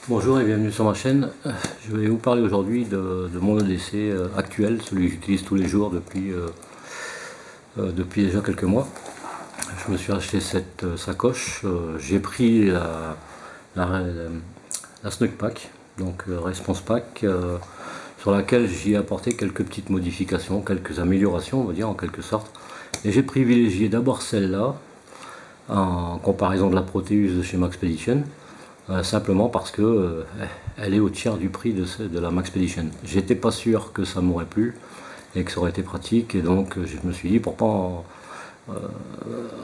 Bonjour et bienvenue sur ma chaîne. Je vais vous parler aujourd'hui de mon EDC actuel, celui que j'utilise tous les jours depuis déjà quelques mois. Je me suis acheté cette sacoche. J'ai pris la Snug Pack, donc Response Pack, sur laquelle j'y ai apporté quelques petites modifications, quelques améliorations, on va dire en quelque sorte. Et j'ai privilégié d'abord celle-là en comparaison de la Proteus de chez Maxpedition. Simplement parce que elle est au tiers du prix de la Maxpedition. J'étais pas sûr que ça m'aurait plu et que ça aurait été pratique, et donc je me suis dit pour pas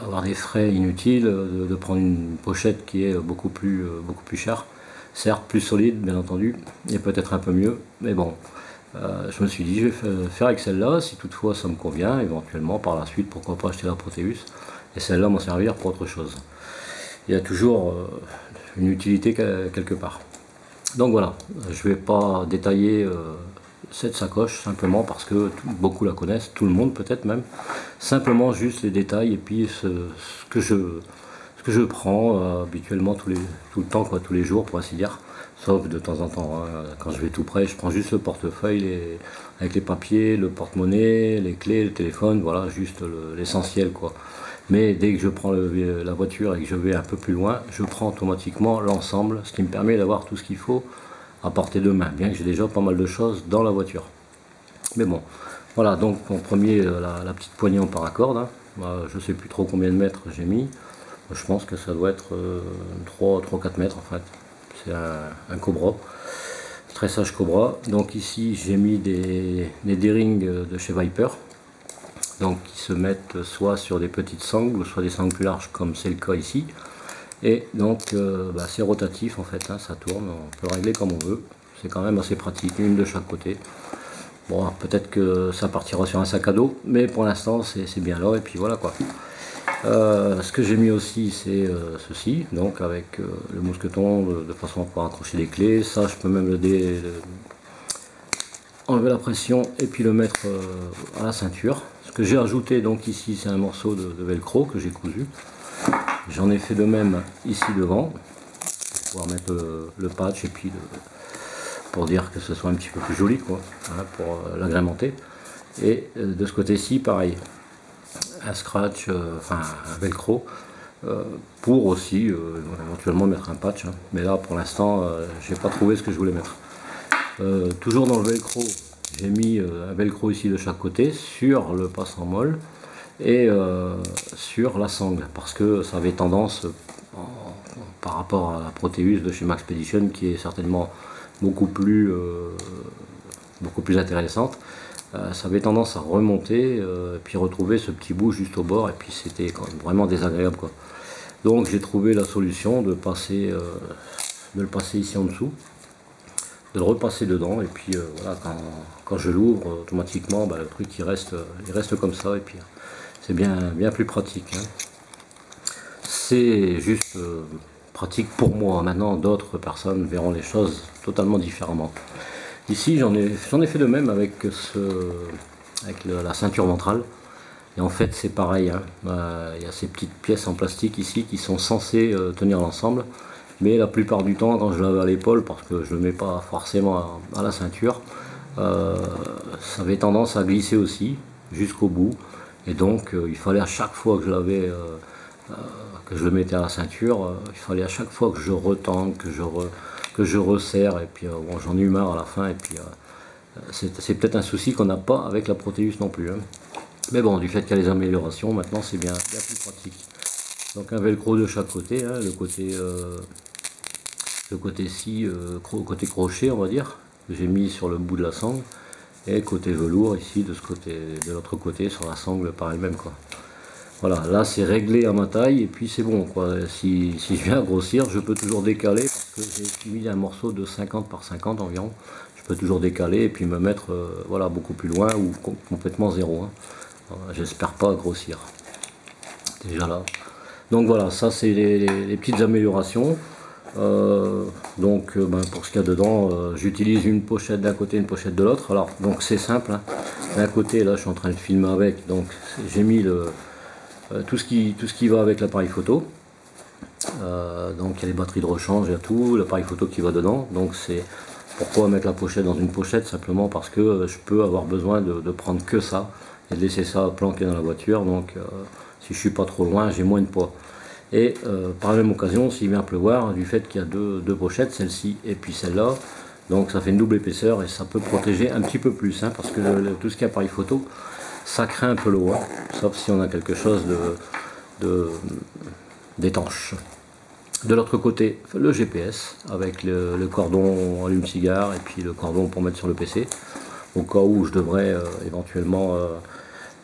avoir des frais inutiles de prendre une pochette qui est beaucoup plus chère, certes plus solide bien entendu et peut-être un peu mieux, mais bon, je me suis dit je vais faire avec celle-là, si toutefois ça me convient, éventuellement par la suite pourquoi pas acheter la Proteus et celle-là m'en servir pour autre chose. Il y a toujours une utilité quelque part. Donc voilà, je ne vais pas détailler cette sacoche simplement parce que beaucoup la connaissent, tout le monde peut-être même. Simplement juste les détails et puis ce que je prends habituellement tout le temps, quoi, tous les jours pour ainsi dire. Sauf de temps en temps, hein, quand je vais tout près, je prends juste le portefeuille avec les papiers, le porte-monnaie, les clés, le téléphone, voilà, juste l'essentiel quoi. Mais dès que je prends la voiture et que je vais un peu plus loin, je prends automatiquement l'ensemble, ce qui me permet d'avoir tout ce qu'il faut à portée de main, bien que j'ai déjà pas mal de choses dans la voiture. Mais bon, voilà, donc en premier, la petite poignée en paracorde, hein. Je sais plus trop combien de mètres j'ai mis, je pense que ça doit être 3-4 mètres en fait. C'est un Cobra, tressage Cobra. Donc ici j'ai mis des D-rings de chez Viper, donc qui se mettent soit sur des petites sangles, soit des sangles plus larges comme c'est le cas ici. Et donc c'est rotatif en fait, hein, ça tourne, on peut le régler comme on veut. C'est quand même assez pratique, une de chaque côté. Bon, peut-être que ça partira sur un sac à dos, mais pour l'instant c'est bien là, et puis voilà quoi. Ce que j'ai mis aussi c'est ceci, donc avec le mousqueton de façon à pouvoir accrocher les clés. Ça je peux même enlever la pression et puis le mettre à la ceinture. Ce que j'ai ajouté donc ici c'est un morceau de velcro que j'ai cousu. J'en ai fait de même ici devant pour pouvoir mettre le patch et puis pour dire que ce soit un petit peu plus joli quoi, hein, pour l'agrémenter. Et de ce côté-ci pareil, un scratch, enfin un velcro pour aussi éventuellement mettre un patch, hein. Mais là pour l'instant j'ai pas trouvé ce que je voulais mettre. Toujours dans le velcro, j'ai mis un velcro ici de chaque côté sur le passant molle et sur la sangle, parce que ça avait tendance par rapport à la Proteus de chez Maxpedition qui est certainement beaucoup plus intéressante, ça avait tendance à remonter et puis retrouver ce petit bout juste au bord, et puis c'était quand même vraiment désagréable quoi. Donc j'ai trouvé la solution de le passer ici en dessous, de le repasser dedans, et puis voilà, quand je l'ouvre automatiquement le truc il reste comme ça, et puis c'est bien plus pratique, hein. C'est juste pratique pour moi. Maintenant d'autres personnes verront les choses totalement différemment. Ici j'en ai fait de même avec la ceinture ventrale, et en fait c'est pareil, hein. Il y a ces petites pièces en plastique ici qui sont censées tenir l'ensemble, mais la plupart du temps quand je l'avais à l'épaule, parce que je ne le mets pas forcément à la ceinture, ça avait tendance à glisser aussi jusqu'au bout, et donc il fallait à chaque fois que je le mettais à la ceinture, il fallait à chaque fois que je retente, que je resserre, et puis bon, j'en ai eu marre à la fin, et puis c'est peut-être un souci qu'on n'a pas avec la Proteus non plus, hein. Mais bon, du fait qu'il y a les améliorations, maintenant c'est bien plus pratique. Donc un velcro de chaque côté, hein, le côté-ci, côté crochet on va dire, que j'ai mis sur le bout de la sangle, et côté velours ici de l'autre côté sur la sangle par elle-même quoi. Voilà, là c'est réglé à ma taille, et puis c'est bon quoi. Si je viens à grossir, je peux toujours décaler, parce que j'ai mis un morceau de 50 par 50 environ. Je peux toujours décaler et puis me mettre voilà, beaucoup plus loin, ou complètement zéro, hein. J'espère pas grossir déjà là. Donc voilà, ça c'est les petites améliorations. Pour ce qu'il y a dedans, j'utilise une pochette d'un côté, une pochette de l'autre. Alors donc c'est simple, hein. D'un côté là je suis en train de filmer avec, donc j'ai mis tout ce qui va avec l'appareil photo. Donc il y a les batteries de rechange, il y a tout, l'appareil photo qui va dedans. Donc c'est pourquoi mettre la pochette dans une pochette, simplement parce que je peux avoir besoin de prendre que ça et de laisser ça planqué dans la voiture. Donc si je suis pas trop loin, j'ai moins de poids. Et par la même occasion, s'il vient pleuvoir, du fait qu'il y a deux pochettes, celle-ci et puis celle-là, donc ça fait une double épaisseur et ça peut protéger un petit peu plus, hein, parce que tout ce qui est appareil photo, ça craint un peu l'eau, hein, sauf si on a quelque chose d'étanche. De l'autre côté, le GPS avec le cordon allume-cigare et puis le cordon pour mettre sur le PC, au cas où je devrais éventuellement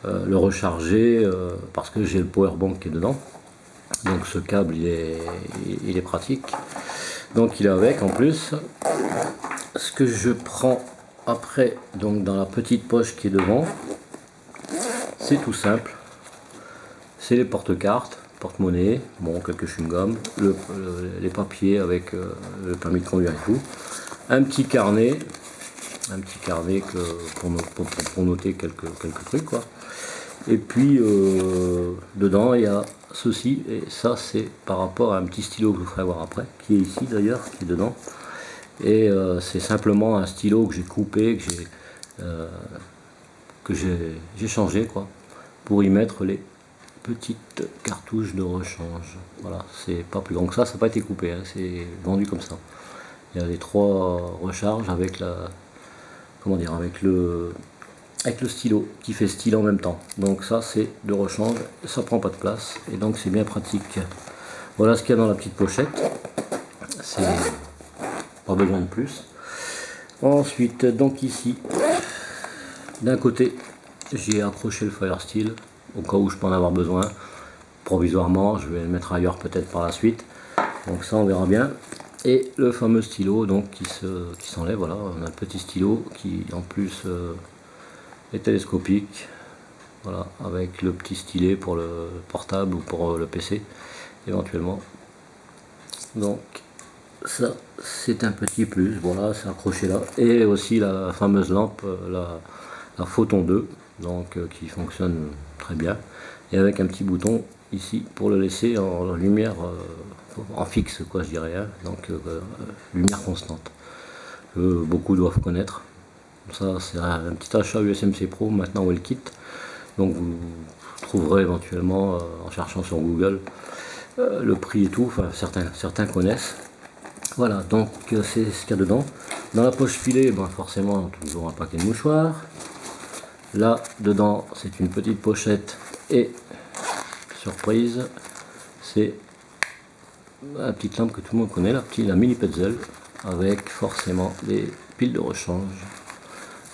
le recharger parce que j'ai le powerbank qui est dedans. Donc ce câble il est pratique. Donc il est avec en plus. Ce que je prends après, donc dans la petite poche qui est devant, c'est tout simple. C'est les porte-cartes, porte-monnaie, bon, quelques chewing-gums, les papiers avec le permis de conduire et tout. Un petit carnet pour noter quelques trucs, quoi. Et puis dedans il y a ceci, et ça c'est par rapport à un petit stylo que je vous ferai voir après, qui est ici d'ailleurs, qui est dedans. Et c'est simplement un stylo que j'ai coupé, que j'ai changé, quoi, pour y mettre les petites cartouches de rechange. Voilà, c'est pas plus grand que ça n'a pas été coupé, hein, c'est vendu comme ça. Il y a les 3 recharges avec avec le stylo qui fait style en même temps. Donc ça c'est de rechange, ça prend pas de place et donc c'est bien pratique. Voilà ce qu'il y a dans la petite pochette, c'est pas besoin de plus. Ensuite, donc ici d'un côté j'ai accroché le Fire Steel au cas où je peux en avoir besoin provisoirement, je vais le mettre ailleurs peut-être par la suite, donc ça on verra bien. Et le fameux stylo donc qui s'enlève, voilà, on a un petit stylo qui en plus est télescopique, voilà, avec le petit stylet pour le portable ou pour le PC éventuellement. Donc ça c'est un petit plus, voilà, c'est accroché là. Et aussi la fameuse lampe, la Photon 2, donc qui fonctionne très bien, et avec un petit bouton ici pour le laisser en lumière en fixe, quoi, je dirais, hein, donc lumière constante, que beaucoup doivent connaître. Ça c'est un petit achat USMC Pro maintenant ou le kit, donc vous trouverez éventuellement en cherchant sur Google le prix et tout, enfin certains connaissent. Voilà, donc c'est ce qu'il y a dedans. Dans la poche filet, ben, forcément toujours un paquet de mouchoirs. Là dedans c'est une petite pochette et surprise, c'est la petite lampe que tout le monde connaît, la mini Petzl, avec forcément des piles de rechange.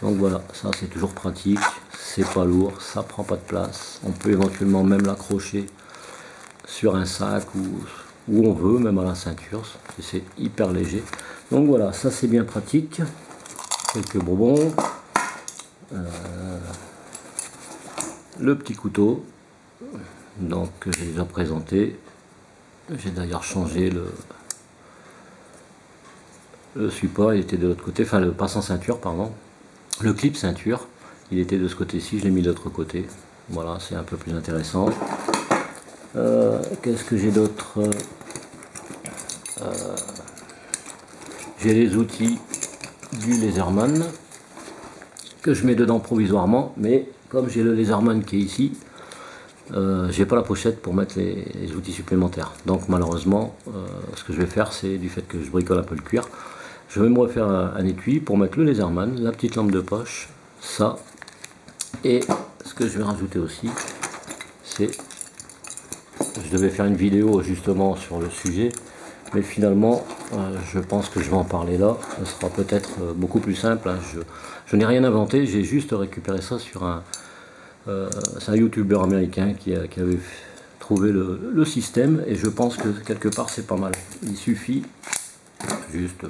Donc voilà, ça c'est toujours pratique, c'est pas lourd, ça prend pas de place. On peut éventuellement même l'accrocher sur un sac ou où on veut, même à la ceinture, c'est hyper léger. Donc voilà, ça c'est bien pratique. Quelques bonbons. Le petit couteau, donc que j'ai déjà présenté. J'ai d'ailleurs changé le support, il était de l'autre côté, enfin le pas sans ceinture, pardon. Le clip ceinture, il était de ce côté-ci, je l'ai mis de l'autre côté. Voilà, c'est un peu plus intéressant. Qu'est-ce que j'ai d'autre? J'ai les outils du Laserman que je mets dedans provisoirement, mais comme j'ai le Laserman qui est ici, j'ai pas la pochette pour mettre les outils supplémentaires. Donc malheureusement, ce que je vais faire, c'est du fait que je bricole un peu le cuir, je vais me refaire un étui pour mettre le Laserman, la petite lampe de poche, ça, et ce que je vais rajouter aussi, c'est, je devais faire une vidéo justement sur le sujet, mais finalement je pense que je vais en parler là, ce sera peut-être beaucoup plus simple, hein. Je n'ai rien inventé, j'ai juste récupéré ça sur c'est un youtubeur américain qui avait trouvé le système, et je pense que quelque part c'est pas mal. Il suffit juste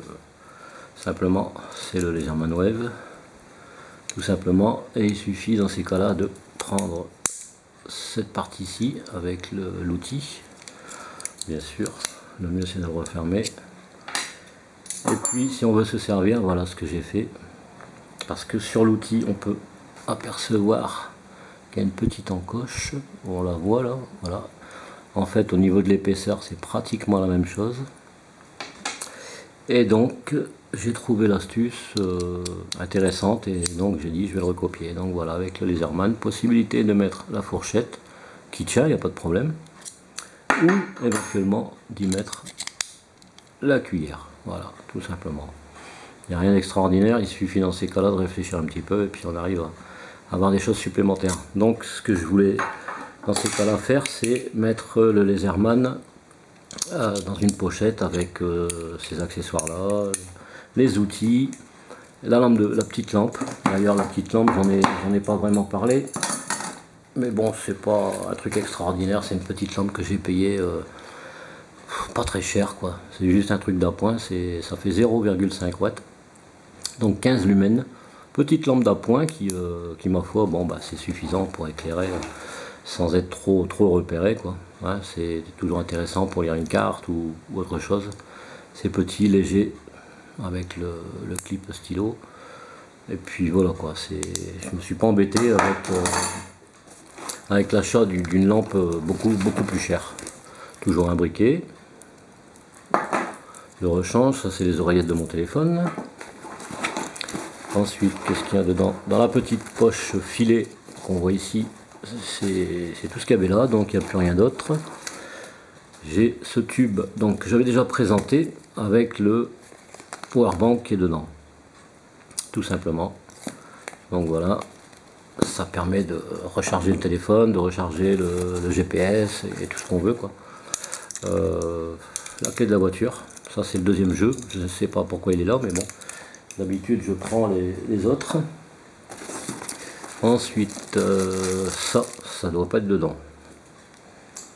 simplement, c'est le Laserman Wave tout simplement, et il suffit dans ces cas là de prendre cette partie-ci avec l'outil, bien sûr, le mieux c'est de le refermer, et puis si on veut se servir, voilà ce que j'ai fait, parce que sur l'outil on peut apercevoir qu'il y a une petite encoche, on la voit là, voilà, En fait, au niveau de l'épaisseur, c'est pratiquement la même chose. Et donc, j'ai trouvé l'astuce intéressante et donc j'ai dit je vais le recopier. Donc voilà, avec le Laserman, possibilité de mettre la fourchette qui tient, il n'y a pas de problème, ou éventuellement d'y mettre la cuillère. Voilà, tout simplement. Il n'y a rien d'extraordinaire, il suffit dans ces cas-là de réfléchir un petit peu et puis on arrive à avoir des choses supplémentaires. Donc ce que je voulais dans ces cas-là faire, c'est mettre le Laserman dans une pochette avec ces accessoires-là, les outils, la petite lampe. D'ailleurs la petite lampe, j'en ai pas vraiment parlé, mais bon, c'est pas un truc extraordinaire, c'est une petite lampe que j'ai payée pas très cher quoi. C'est juste un truc d'appoint, ça fait 0,5 watts, donc 15 lumens. Petite lampe d'appoint qui ma foi, bon bah c'est suffisant pour éclairer sans être trop repéré quoi. Ouais, c'est toujours intéressant pour lire une carte ou autre chose. C'est petit, léger, avec le clip stylo. Et puis voilà quoi, je me suis pas embêté avec l'achat d'une lampe beaucoup plus chère. Toujours un briquet. Le rechange, ça c'est les oreillettes de mon téléphone. Ensuite, qu'est-ce qu'il y a dedans? Dans la petite poche filet qu'on voit ici, c'est tout ce qu'il y avait là, donc il n'y a plus rien d'autre. J'ai ce tube, donc j'avais déjà présenté avec le powerbank qui est dedans, tout simplement. Donc voilà, ça permet de recharger le téléphone, de recharger le GPS et tout ce qu'on veut quoi. La clé de la voiture, ça c'est le deuxième jeu, je ne sais pas pourquoi il est là, mais bon, d'habitude je prends les autres. Ensuite, ça doit pas être dedans.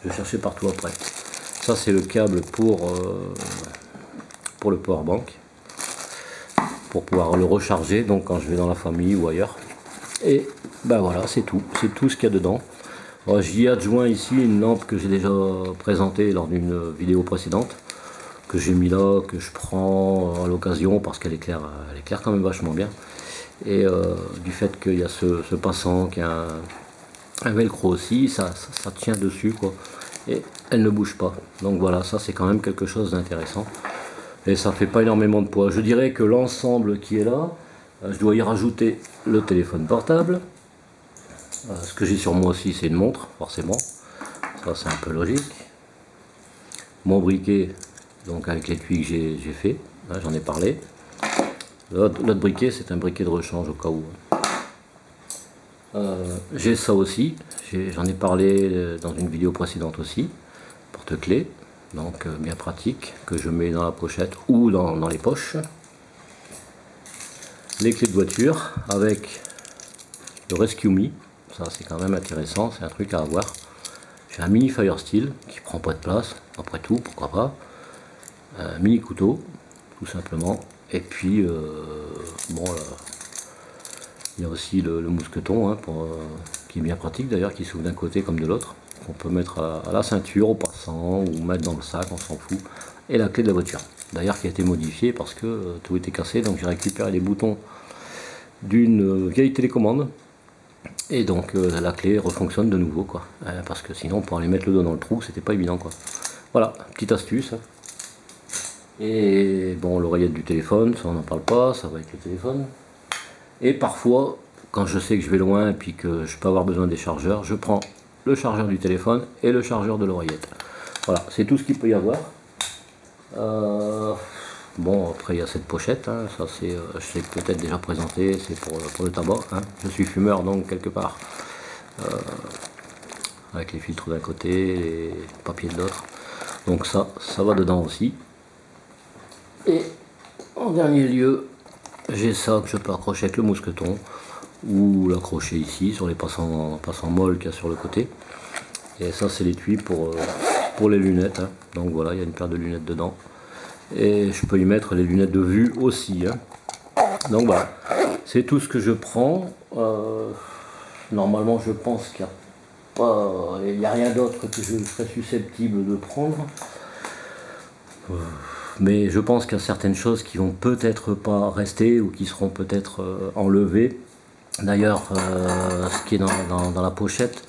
Je vais chercher partout après. Ça c'est le câble pour le powerbank, pour pouvoir le recharger donc quand je vais dans la famille ou ailleurs. Et ben voilà, c'est tout ce qu'il y a dedans. J'y ai adjoint ici une lampe que j'ai déjà présentée lors d'une vidéo précédente, que j'ai mis là, que je prends à l'occasion parce qu'elle éclaire quand même vachement bien. Et du fait qu'il y a ce passant qui a un velcro aussi, ça tient dessus quoi, et elle ne bouge pas. Donc voilà, ça c'est quand même quelque chose d'intéressant. Et ça fait pas énormément de poids. Je dirais que l'ensemble qui est là, je dois y rajouter le téléphone portable. Ce que j'ai sur moi aussi, c'est une montre, forcément. Ça c'est un peu logique. Mon briquet, donc avec l'étui que j'ai fait, j'en ai parlé. L'autre briquet, c'est un briquet de rechange au cas où. J'ai ça aussi, j'en ai parlé dans une vidéo précédente aussi. Porte-clés, donc bien pratique, que je mets dans la pochette ou dans les poches. Les clés de voiture avec le Rescue Me, ça c'est quand même intéressant, c'est un truc à avoir. J'ai un mini Fire Steel qui prend pas de place, après tout, pourquoi pas. Un mini couteau, tout simplement. Et puis, bon, il y a aussi le mousqueton, hein, qui est bien pratique d'ailleurs, qui s'ouvre d'un côté comme de l'autre. On peut mettre à la ceinture, au passant, ou mettre dans le sac, on s'en fout. Et la clé de la voiture, d'ailleurs qui a été modifiée parce que tout était cassé, donc j'ai récupéré les boutons d'une vieille télécommande. Et donc la clé refonctionne de nouveau, quoi. Parce que sinon, pour aller mettre le doigt dans le trou, c'était pas évident, quoi. Voilà, petite astuce. Et bon, l'oreillette du téléphone, ça on n'en parle pas, ça va avec le téléphone. Et parfois, quand je sais que je vais loin et puis que je peux avoir besoin des chargeurs, je prends le chargeur du téléphone et le chargeur de l'oreillette. Voilà, c'est tout ce qu'il peut y avoir. Bon, après il y a cette pochette, hein, ça c'est, je l'ai peut-être déjà présenté, c'est pour le tabac. Hein. Je suis fumeur donc quelque part. Avec les filtres d'un côté, les papiers de l'autre. Donc ça va dedans aussi. Et en dernier lieu, j'ai ça que je peux accrocher avec le mousqueton ou l'accrocher ici sur les passants molles qu'il y a sur le côté. Et ça c'est l'étui pour les lunettes. Hein. Donc voilà, il y a une paire de lunettes dedans. Et je peux y mettre les lunettes de vue aussi. Hein. Donc voilà, c'est tout ce que je prends. Normalement je pense qu'il n'y a rien d'autre que je serais susceptible de prendre. Mais je pense qu'il y a certaines choses qui vont peut-être pas rester ou qui seront peut-être enlevées. D'ailleurs, ce qui est dans la pochette,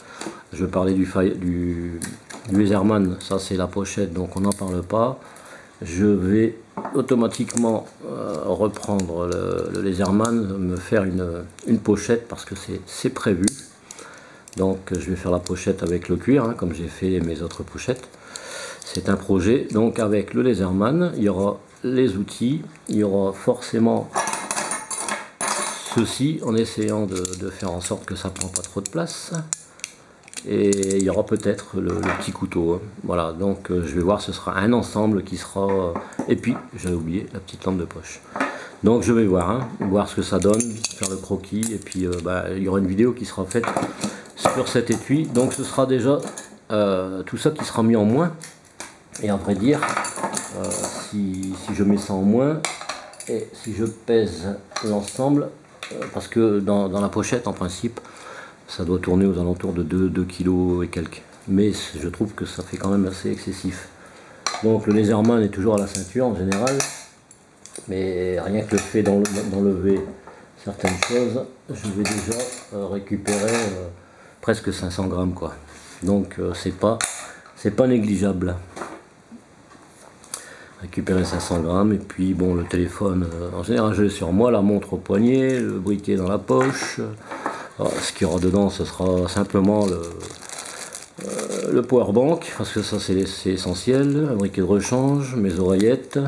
je parlais du du Laserman, ça c'est la pochette, donc on n'en parle pas. Je vais automatiquement reprendre le Laserman, me faire une pochette parce que c'est prévu. Donc je vais faire la pochette avec le cuir, hein, comme j'ai fait mes autres pochettes. C'est un projet, donc avec le Laserman, il y aura les outils, il y aura forcément ceci, en essayant de faire en sorte que ça ne prend pas trop de place. Et il y aura peut-être le petit couteau, hein. Voilà, donc je vais voir, ce sera un ensemble qui sera... et puis, j'avais oublié, la petite lampe de poche. Donc je vais voir, hein, voir ce que ça donne, faire le croquis, et puis il y aura une vidéo qui sera faite sur cet étui. Donc ce sera déjà tout ça qui sera mis en moins. Et à vrai dire, si je mets ça en moins, et si je pèse l'ensemble, parce que dans la pochette, en principe, ça doit tourner aux alentours de 2 kg et quelques. Mais je trouve que ça fait quand même assez excessif. Donc le Laserman est toujours à la ceinture en général. Mais rien que le fait d'enlever certaines choses, je vais déjà récupérer presque 500 grammes, quoi. Donc c'est pas négligeable. Récupérer 500 grammes, et puis bon, le téléphone, en général je l'ai sur moi, la montre au poignet, le briquet dans la poche. Alors, ce qu'il y aura dedans, ce sera simplement le powerbank, parce que ça c'est essentiel, un briquet de rechange, mes oreillettes,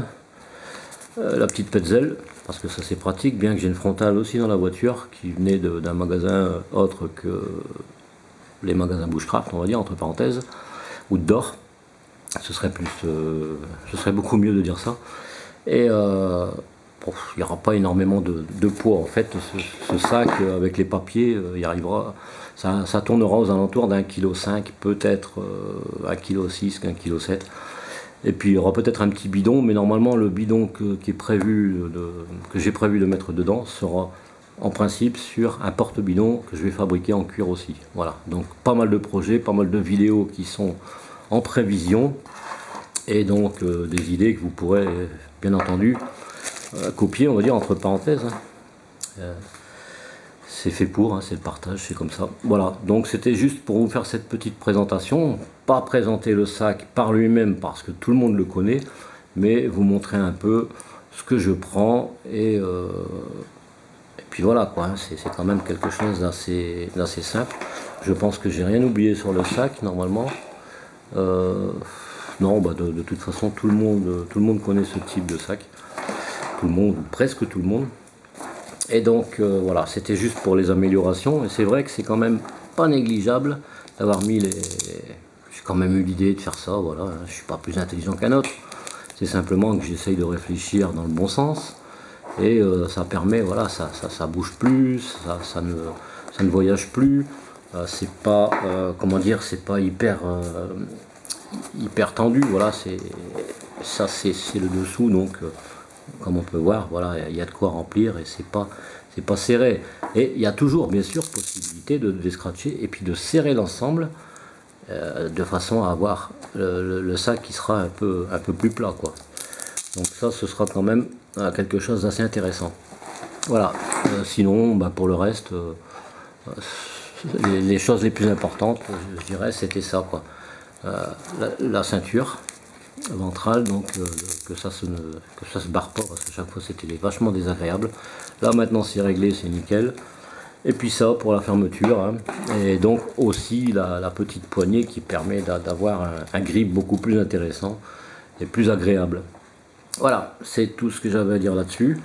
la petite Petzl, parce que ça c'est pratique, bien que j'ai une frontale aussi dans la voiture, qui venait d'un magasin autre que les magasins Bushcraft, on va dire, entre parenthèses, ou d'or. Ce serait beaucoup mieux de dire ça. Et bon, il n'y aura pas énormément de poids en fait. Ce sac avec les papiers, il arrivera, ça tournera aux alentours d'1,5 kg, peut-être 1,6 kg, 1,7 kg. Et puis il y aura peut-être un petit bidon, mais normalement le bidon que j'ai prévu de mettre dedans sera en principe sur un porte-bidon que je vais fabriquer en cuir aussi. Voilà, donc pas mal de projets, pas mal de vidéos qui sont en prévision, et donc des idées que vous pourrez bien entendu copier, on va dire entre parenthèses, hein. C'est fait pour, hein, c'est le partage, c'est comme ça. Voilà, donc c'était juste pour vous faire cette petite présentation, pas présenter le sac par lui-même parce que tout le monde le connaît, mais vous montrer un peu ce que je prends, et puis voilà quoi, hein, c'est quand même quelque chose d'assez simple. Je pense que j'ai rien oublié sur le sac normalement. Non, de toute façon tout le monde connaît ce type de sac, tout le monde, ou presque tout le monde. Et donc voilà, c'était juste pour les améliorations, et c'est vrai que c'est quand même pas négligeable d'avoir mis les... J'ai quand même eu l'idée de faire ça, voilà, hein, je suis pas plus intelligent qu'un autre, c'est simplement que j'essaye de réfléchir dans le bon sens, et ça permet, voilà, ça bouge plus, ça ne voyage plus, c'est pas, comment dire, c'est pas hyper tendu, voilà, c'est le dessous, donc comme on peut voir, voilà, il y a de quoi remplir, et c'est pas serré. Et il y a toujours bien sûr possibilité de scratcher et puis de serrer l'ensemble de façon à avoir le sac qui sera un peu plus plat, quoi. Donc ça, ce sera quand même quelque chose d'assez intéressant. Voilà, sinon pour le reste, les choses les plus importantes, je dirais, c'était ça, quoi. La ceinture ventrale, donc que ça se barre pas, parce que chaque fois c'était vachement désagréable. Là maintenant c'est réglé, c'est nickel. Et puis ça pour la fermeture, hein. Et donc aussi la petite poignée qui permet d'avoir un grip beaucoup plus intéressant et plus agréable. Voilà, c'est tout ce que j'avais à dire là-dessus.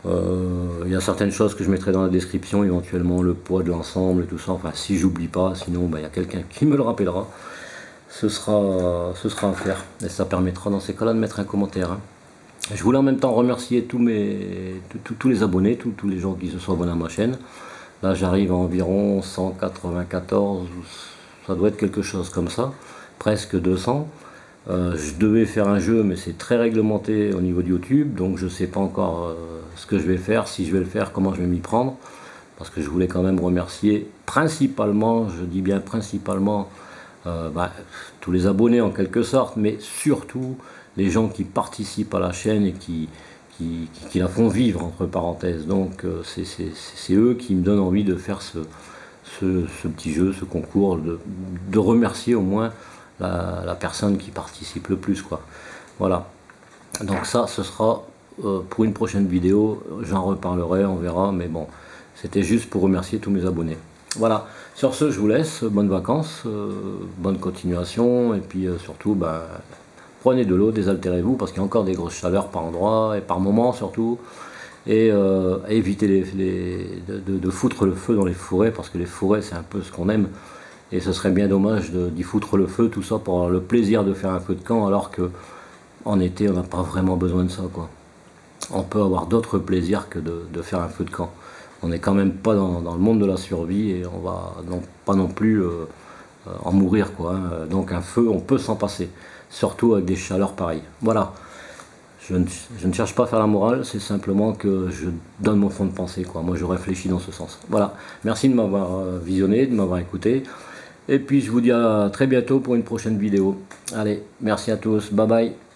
Il y a certaines choses que je mettrai dans la description, éventuellement le poids de l'ensemble et tout ça, enfin si j'oublie pas, sinon il y a quelqu'un qui me le rappellera. Ce sera à faire, et ça permettra dans ces cas-là de mettre un commentaire, hein. Je voulais en même temps remercier tous les abonnés, tous les gens qui se sont abonnés à ma chaîne. Là j'arrive à environ 194, ça doit être quelque chose comme ça, presque 200. Je devais faire un jeu, mais c'est très réglementé au niveau de YouTube, donc je ne sais pas encore ce que je vais faire, si je vais le faire, comment je vais m'y prendre, parce que je voulais quand même remercier principalement, je dis bien principalement, tous les abonnés en quelque sorte, mais surtout les gens qui participent à la chaîne et qui la font vivre entre parenthèses. Donc c'est eux qui me donnent envie de faire ce petit jeu, ce concours, de remercier au moins la personne qui participe le plus, quoi. Voilà. Donc ça, ce sera pour une prochaine vidéo, j'en reparlerai, on verra, mais bon, c'était juste pour remercier tous mes abonnés. Voilà, sur ce, je vous laisse, bonnes vacances, bonne continuation, et puis surtout, ben, prenez de l'eau, désaltérez-vous, parce qu'il y a encore des grosses chaleurs par endroit, et par moment surtout, et évitez de foutre le feu dans les forêts, parce que les forêts, c'est un peu ce qu'on aime, et ce serait bien dommage d'y foutre le feu, tout ça, pour avoir le plaisir de faire un feu de camp, alors que en été, on n'a pas vraiment besoin de ça, quoi. On peut avoir d'autres plaisirs que de faire un feu de camp. On n'est quand même pas dans le monde de la survie et on va donc pas non plus en mourir, quoi, hein. Donc un feu, on peut s'en passer, surtout avec des chaleurs pareilles. Voilà, je ne cherche pas à faire la morale, c'est simplement que je donne mon fond de pensée, quoi. Moi je réfléchis dans ce sens. Voilà, merci de m'avoir visionné, de m'avoir écouté. Et puis je vous dis à très bientôt pour une prochaine vidéo. Allez, merci à tous, bye bye.